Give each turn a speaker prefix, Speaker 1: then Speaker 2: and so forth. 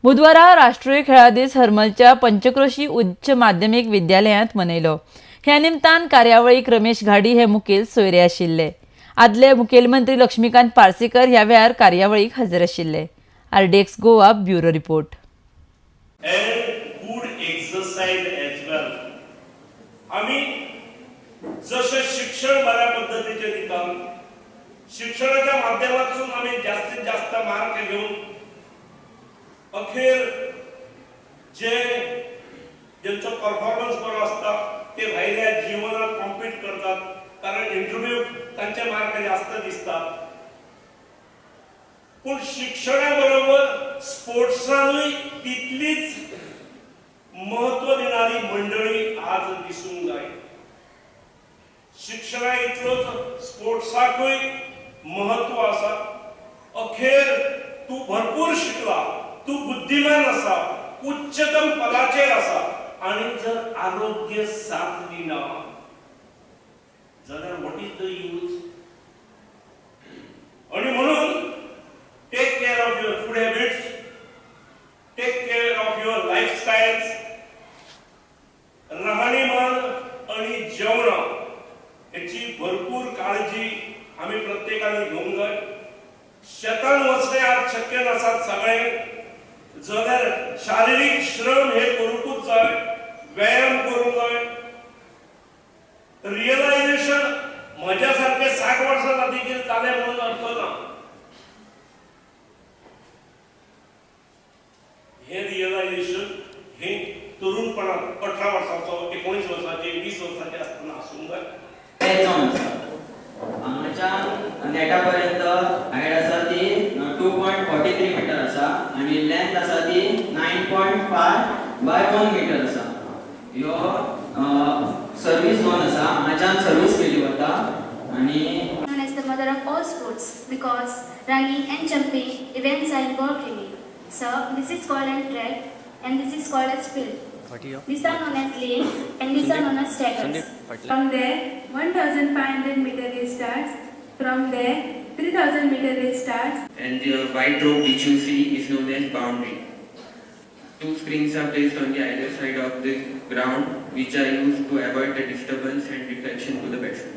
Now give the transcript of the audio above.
Speaker 1: बुधवारा राष्ट्रीय खेळा दीस हरमलच्या पंचक्रोशी उच्च माध्यमिक विद्यालयांत मनयलो। ह्या निमतान कार्यावळीक रमेश घाडी हे मुखेल सोयरे आशिल्ले। आदले मुखेलमंत्री लक्ष्मीकांत पार्सेकर ह्या वेळार कार्यावळीक हजर आशिल्ले। RDX Goa bureau report.
Speaker 2: आम्ही जसे शिक्षण बऱ्या पद्धतीचे दितात, शिक्षणाच्या माध्यमातून आम्ही जास्तीत जास्त मार्क घेऊन अखेर ज्यांचा परफॉर्मन्स बरो असता ते भायल्या जीवनात कॉम्पीट करतात, कारण इंटरव्ह्यू त्यांचे मार्क जास्त दिसतात। पण शिक्षणाबरोबर स्पोर्ट्सानूय तितलीच महत्व देणारी मंडळी आज दिसून जाय। शिक्षणा इतलोच स्पोर्ट्साकूय महत्व आसा। अखेर तू भरपूर शिकला, तू बुद्धिमान असा, उच्चतम पदाचेर असा, आणि जर आरोग्य साथ दिना जाल्यार व्हॉट इज द यूज? आणि म्हणून take care of your food habits, take care of your lifestyles. राहणीमान आणि जेवण याची भरपूर काळजी आम्ही प्रत्येकाने घेऊंक जाय। शेतान वचणे आज शक्य नसतात सगळे, जाल्यार शारीरिक श्रम हे करूंकूच जाय, व्यायाम करूंक जाय। रियलायझेशन म्हज्या सारखे 60 वर्सां जातकीर जाले म्हणून अर्थ ना। हे रियलायझेशन हे तरुणपणात 18 वर्साचो, 19 वर्साचे, 20 वर्साचे असताना आसूंक जाय।
Speaker 3: नेटा पर्यंत हाईट आसा ती 2.43 मीटर आसा आणि लेंथ आसा ती 9.5 बाय 1 मीटर आसा। ह्यो सर्विस झोन आसा, हांगाच्यान सर्विस केली वता आणि
Speaker 4: known as the mother of all sports because running and jumping events are involved in it. So this is called as track and this is called as field. These are known as lanes and these are known as staggers.
Speaker 5: From there 1500 meter race starts. From there 3000 meter race starts.
Speaker 6: And the white rope which you see is known as boundary. 2 screens are placed on the either side of the ground which are used to avoid the disturbance and detection to the batsman.